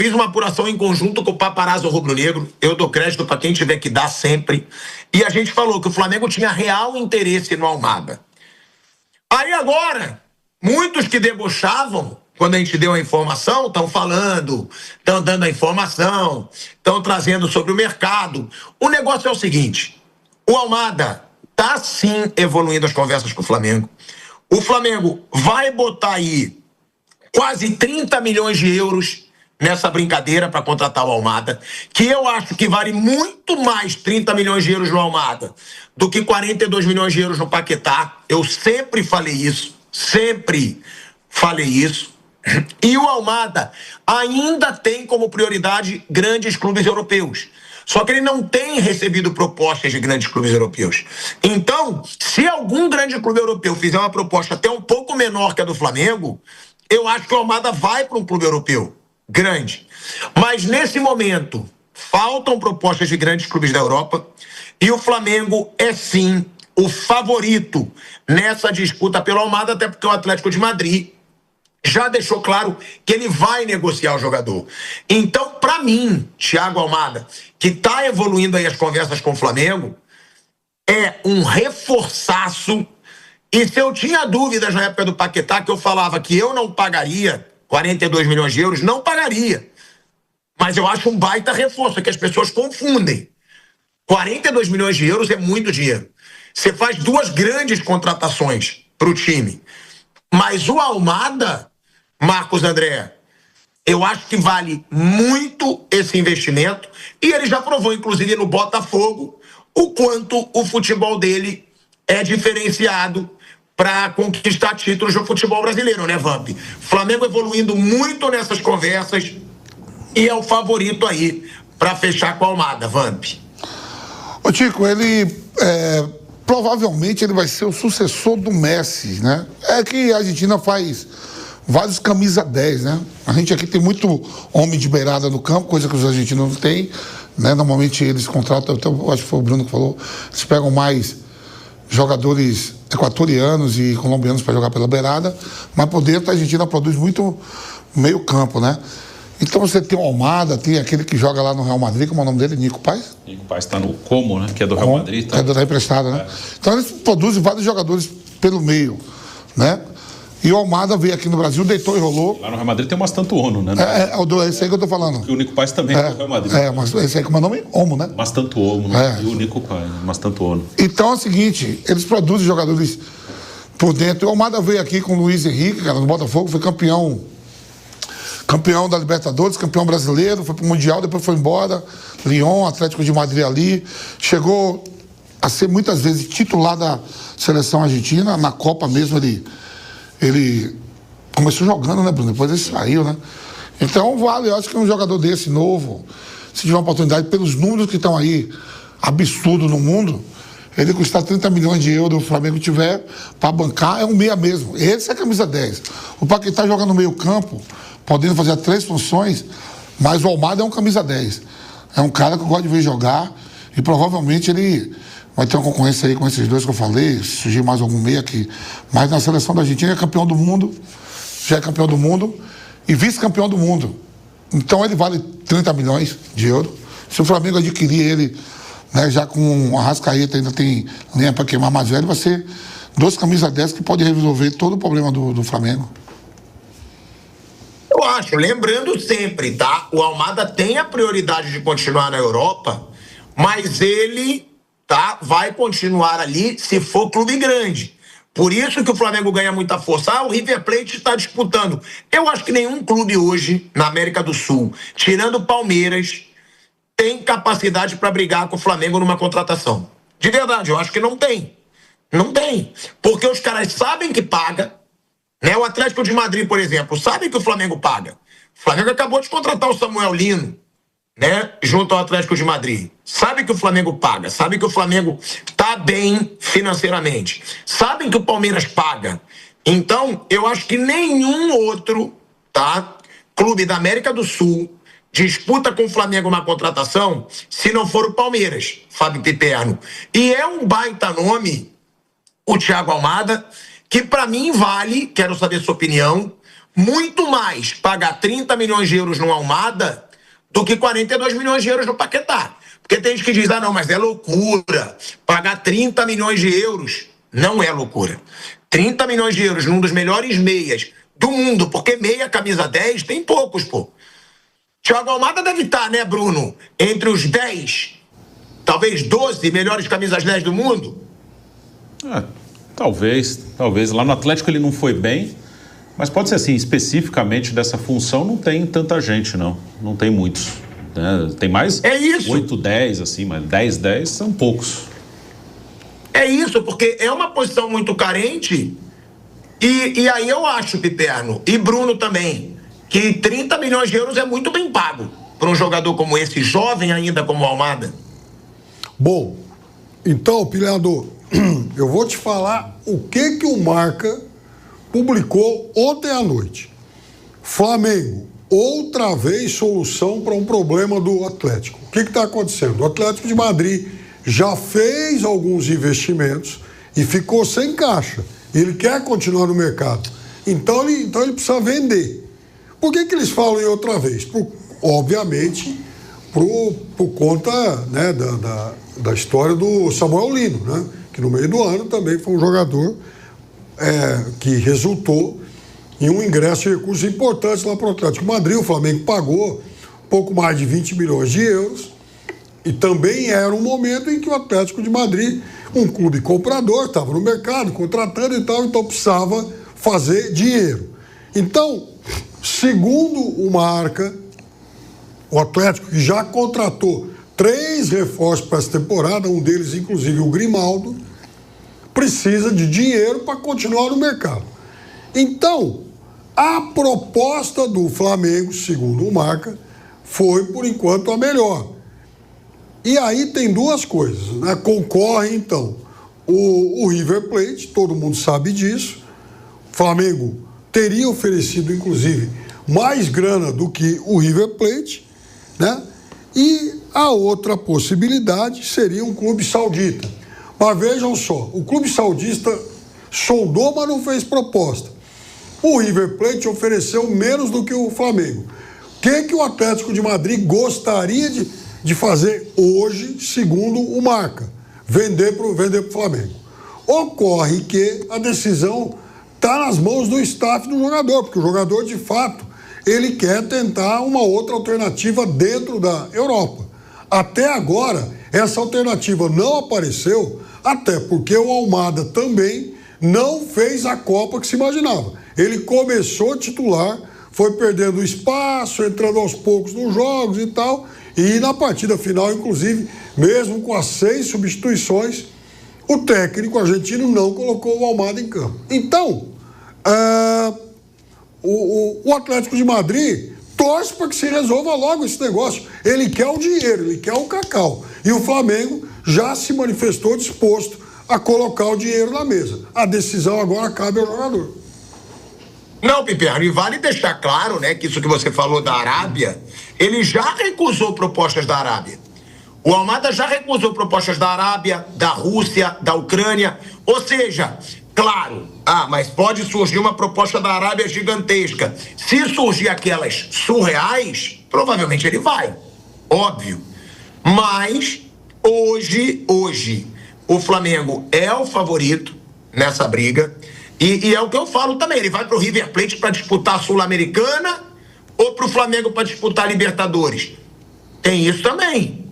Fiz uma apuração em conjunto com o Paparazzo Rubro-Negro. Eu dou crédito para quem tiver que dar sempre. E a gente falou que o Flamengo tinha real interesse no Almada. Aí agora, muitos que debochavam, quando a gente deu a informação, estão falando, estão dando a informação, estão trazendo sobre o mercado. O negócio é o seguinte: o Almada está sim evoluindo as conversas com o Flamengo. O Flamengo vai botar aí quase 30 milhões de euros nessa brincadeira para contratar o Almada, que eu acho que vale muito mais 30 milhões de euros no Almada do que 42 milhões de euros no Paquetá. Eu sempre falei isso, sempre falei isso. E o Almada ainda tem como prioridade grandes clubes europeus. Só que ele não tem recebido propostas de grandes clubes europeus. Então, se algum grande clube europeu fizer uma proposta até um pouco menor que a do Flamengo, eu acho que o Almada vai para um clube europeu grande. Mas, nesse momento, faltam propostas de grandes clubes da Europa e o Flamengo é, sim, o favorito nessa disputa pelo Almada, até porque o Atlético de Madrid já deixou claro que ele vai negociar o jogador. Então, para mim, Thiago Almada, que está evoluindo aí as conversas com o Flamengo, é um reforçaço. E se eu tinha dúvidas na época do Paquetá, que eu falava que eu não pagaria 42 milhões de euros, não pagaria. Mas eu acho um baita reforço, é que as pessoas confundem. 42 milhões de euros é muito dinheiro. Você faz duas grandes contratações para o time. Mas o Almada, Marcos André, eu acho que vale muito esse investimento. E ele já provou, inclusive, no Botafogo, o quanto o futebol dele é diferenciado para conquistar títulos do futebol brasileiro, né, Vamp? Flamengo evoluindo muito nessas conversas e é o favorito aí para fechar com a Almada, Vamp. Ô, Tico, ele provavelmente ele vai ser o sucessor do Messi, né? É que a Argentina faz vários camisa 10, né? A gente aqui tem muito homem de beirada no campo, coisa que os argentinos não têm, né? Normalmente eles contratam, eu acho que foi o Bruno que falou, eles pegam mais jogadores equatorianos e colombianos para jogar pela beirada, mas por dentro a Argentina produz muito meio campo, né? Então você tem o Almada, tem aquele que joga lá no Real Madrid, como é o nome dele? Nico Paz? Nico Paz está no Como, né? Que é do Real Madrid. Tá? É do emprestado, né? Então eles produzem vários jogadores pelo meio, né? E o Almada veio aqui no Brasil, deitou e rolou. Lá no Real Madrid tem o Mastantuono, né? É esse aí que eu tô falando. E o Nico Paz também é do Real Madrid. Mas esse aí como é o nome? Omo, né? Mastantuono, né? E o Nico Paz, Mastantuono. Então é o seguinte, eles produzem jogadores por dentro. O Almada veio aqui com o Luiz Henrique, cara, no Botafogo, foi campeão da Libertadores, campeão brasileiro, foi pro Mundial, depois foi embora. Lyon, Atlético de Madrid ali. Chegou a ser muitas vezes titular da seleção argentina. Na Copa mesmo ele começou jogando, né, Bruno? Depois ele saiu, né? Então vale, eu acho que um jogador desse novo, se tiver uma oportunidade, pelos números que estão aí, absurdo no mundo, ele custar 30 milhões de euros, o Flamengo tiver para bancar, é um meia mesmo. Esse é a camisa 10. O Paquetá joga no meio campo, podendo fazer 3 funções, mas o Almada é um camisa 10. É um cara que eu gosto de ver jogar e provavelmente ele vai ter uma concorrência aí com esses dois que eu falei, se surgir mais algum meia aqui. Mas na seleção da Argentina é campeão do mundo, já é campeão do mundo e vice-campeão do mundo. Então ele vale 30 milhões de euros. Se o Flamengo adquirir ele, né, já com o Arrascaeta, ainda tem lenha para queimar mais velho, vai ser 2 camisas 10 que pode resolver todo o problema do Flamengo. Eu acho, lembrando sempre, tá? O Almada tem a prioridade de continuar na Europa, mas ele, tá, vai continuar ali se for clube grande. Por isso que o Flamengo ganha muita força. O River Plate está disputando. Eu acho que nenhum clube hoje, na América do Sul, tirando o Palmeiras, tem capacidade para brigar com o Flamengo numa contratação. De verdade, eu acho que não tem. Não tem. Porque os caras sabem que paga. Né? O Atlético de Madrid, por exemplo, sabe que o Flamengo paga. O Flamengo acabou de contratar o Samuel Lino, né, junto ao Atlético de Madrid. Sabe que o Flamengo paga, sabe que o Flamengo tá bem financeiramente. Sabem que o Palmeiras paga. Então, eu acho que nenhum outro, tá, clube da América do Sul disputa com o Flamengo uma contratação se não for o Palmeiras, Fábio Piperno. E é um baita nome, o Thiago Almada, que para mim vale, quero saber sua opinião, muito mais pagar 30 milhões de euros no Almada do que 42 milhões de euros no Paquetá. Porque tem gente que diz, não, mas é loucura. Pagar 30 milhões de euros não é loucura. 30 milhões de euros num dos melhores meias do mundo, porque meia camisa 10 tem poucos, pô. Thiago Almada deve estar, né, Bruno, entre os 10, talvez 12 melhores camisas 10 do mundo? Talvez. Lá no Atlético ele não foi bem, mas pode ser assim, especificamente dessa função não tem tanta gente, não. Não tem muitos. Né? Tem mais 8, 10, assim, mas 10 são poucos. É isso, porque é uma posição muito carente e aí eu acho, Piperno, e Bruno também, que 30 milhões de euros é muito bem pago para um jogador como esse, jovem ainda como o Almada. Bom, então, Pilhador, eu vou te falar o que o Marca publicou ontem à noite. Flamengo, outra vez solução para um problema do Atlético. O que está acontecendo? O Atlético de Madrid já fez alguns investimentos e ficou sem caixa. Ele quer continuar no mercado. Então ele precisa vender. Por que eles falam em outra vez? Obviamente, por conta, né, da história do Samuel Lino, né, que no meio do ano também foi um jogador que resultou em um ingresso de recursos importantes lá para o Atlético de Madrid. O Flamengo pagou pouco mais de 20 milhões de euros e também era um momento em que o Atlético de Madrid, um clube comprador, estava no mercado, contratando e tal, então precisava fazer dinheiro. Então, segundo o Marca, o Atlético, que já contratou 3 reforços para essa temporada, um deles, inclusive, o Grimaldo, precisa de dinheiro para continuar no mercado. Então, a proposta do Flamengo, segundo o Marca, foi, por enquanto, a melhor. E aí tem duas coisas, né? Concorre, então, o River Plate, todo mundo sabe disso. O Flamengo teria oferecido, inclusive, mais grana do que o River Plate, né? E a outra possibilidade seria um clube saudita. Mas vejam só, o clube saudista sondou, mas não fez proposta. O River Plate ofereceu menos do que o Flamengo. O que o Atlético de Madrid gostaria de fazer hoje, segundo o Marca? Vender para o Flamengo. Ocorre que a decisão está nas mãos do staff do jogador, porque o jogador, de fato, ele quer tentar uma outra alternativa dentro da Europa. Até agora, essa alternativa não apareceu, até porque o Almada também não fez a Copa que se imaginava. Ele começou titular, foi perdendo espaço, entrando aos poucos nos jogos e tal, e na partida final, inclusive, mesmo com as 6 substituições, o técnico argentino não colocou o Almada em campo. Então, o Atlético de Madrid torce para que se resolva logo esse negócio. Ele quer o dinheiro, ele quer o cacau. E o Flamengo já se manifestou disposto a colocar o dinheiro na mesa. A decisão agora cabe ao jogador. Não, Piperno, e vale deixar claro, né, que isso que você falou da Arábia, ele já recusou propostas da Arábia. O Almada já recusou propostas da Arábia, da Rússia, da Ucrânia. Ou seja, claro, mas pode surgir uma proposta da Arábia gigantesca. Se surgir aquelas surreais, provavelmente ele vai. Óbvio. Mas, hoje, o Flamengo é o favorito nessa briga. E é o que eu falo também. Ele vai para o River Plate para disputar a Sul-Americana ou para o Flamengo para disputar a Libertadores? Tem isso também.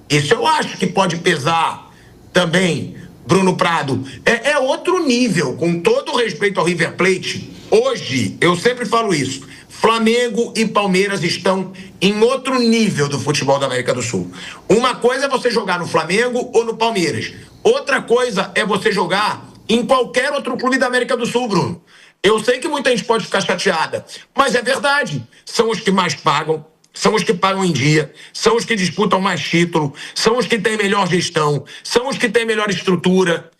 Isso eu acho que pode pesar também, Bruno Prado. É outro nível, com todo o respeito ao River Plate. Hoje, eu sempre falo isso, Flamengo e Palmeiras estão em outro nível do futebol da América do Sul. Uma coisa é você jogar no Flamengo ou no Palmeiras. Outra coisa é você jogar em qualquer outro clube da América do Sul, Bruno. Eu sei que muita gente pode ficar chateada, mas é verdade. São os que mais pagam, são os que pagam em dia, são os que disputam mais título, são os que têm melhor gestão, são os que têm melhor estrutura.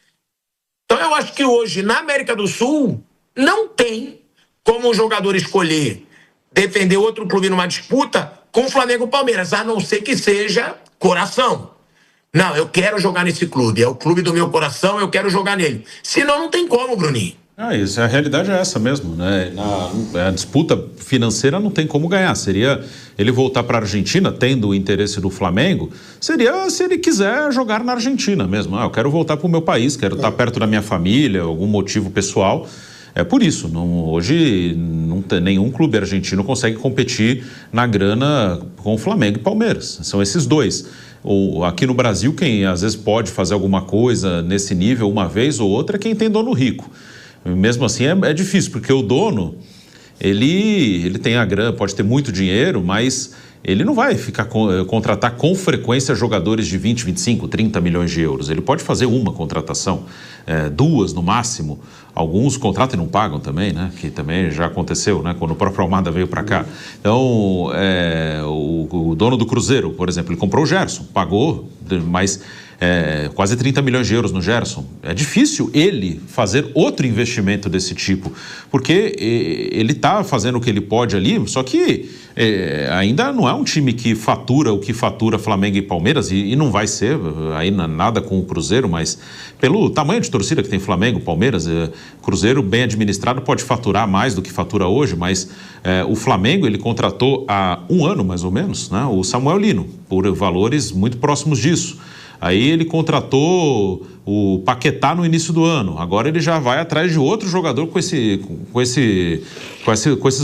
Então eu acho que hoje, na América do Sul, não tem como o jogador escolher defender outro clube numa disputa com o Flamengo e o Palmeiras, a não ser que seja coração. Não, eu quero jogar nesse clube, é o clube do meu coração, eu quero jogar nele. Senão não tem como, Bruninho. Isso, a realidade é essa mesmo, né? A disputa financeira não tem como ganhar. Seria ele voltar para a Argentina, tendo o interesse do Flamengo, seria se ele quiser jogar na Argentina mesmo. Eu quero voltar para o meu país, quero estar perto da minha família, algum motivo pessoal. É por isso, hoje nenhum clube argentino consegue competir na grana com o Flamengo e Palmeiras. São esses dois. Aqui no Brasil, quem às vezes pode fazer alguma coisa nesse nível uma vez ou outra é quem tem dono rico. Mesmo assim é difícil, porque o dono, ele tem a grana, pode ter muito dinheiro, mas ele não vai contratar com frequência jogadores de 20, 25, 30 milhões de euros. Ele pode fazer uma contratação, duas no máximo. Alguns contratam e não pagam também, né? Que também já aconteceu, né? Quando o próprio Almada veio para cá. Então, o dono do Cruzeiro, por exemplo, ele comprou o Gerson, pagou, mas quase 30 milhões de euros no Gerson. É difícil ele fazer outro investimento desse tipo, porque ele está fazendo o que ele pode ali, só que ainda não é um time que fatura o que fatura Flamengo e Palmeiras, e não vai ser, aí nada com o Cruzeiro, mas pelo tamanho de torcida que tem Flamengo, Palmeiras, Cruzeiro bem administrado pode faturar mais do que fatura hoje, mas o Flamengo, ele contratou há um ano mais ou menos, né, o Samuel Lino, por valores muito próximos disso. Aí ele contratou o Paquetá no início do ano. Agora ele já vai atrás de outro jogador com esses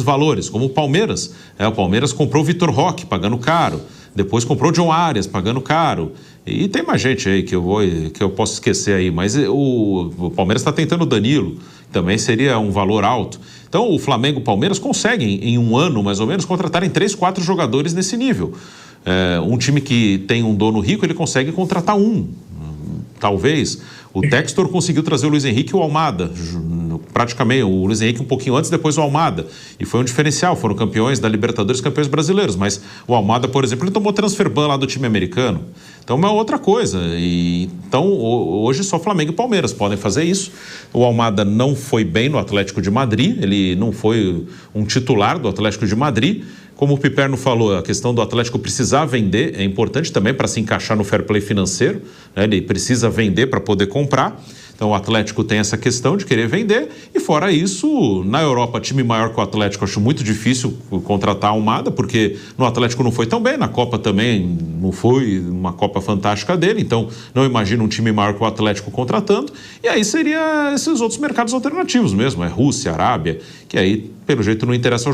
valores, como o Palmeiras. O Palmeiras comprou o Vitor Roque, pagando caro. Depois comprou o John Arias, pagando caro. E tem mais gente aí que eu posso esquecer aí. Mas o Palmeiras está tentando o Danilo. Também seria um valor alto. Então o Flamengo e o Palmeiras conseguem, em um ano mais ou menos, contratarem 3, 4 jogadores nesse nível. Um time que tem um dono rico, ele consegue contratar talvez. O Textor conseguiu trazer o Luiz Henrique e o Almada, praticamente o Luiz Henrique um pouquinho antes, depois o Almada, e foi um diferencial, foram campeões da Libertadores, campeões brasileiros, mas o Almada, por exemplo, ele tomou transfer ban lá do time americano, então é outra coisa. Então hoje só Flamengo e Palmeiras podem fazer isso. O Almada não foi bem no Atlético de Madrid, ele não foi um titular do Atlético de Madrid. Como o Piperno falou, a questão do Atlético precisar vender é importante também para se encaixar no fair play financeiro, né? Ele precisa vender para poder comprar. Então o Atlético tem essa questão de querer vender, e fora isso, na Europa, time maior que o Atlético, acho muito difícil contratar a Almada, porque no Atlético não foi tão bem, na Copa também não foi uma Copa fantástica dele, então não imagino um time maior que o Atlético contratando, e aí seria esses outros mercados alternativos mesmo, Rússia, Arábia, que aí pelo jeito não interessa ao jogador.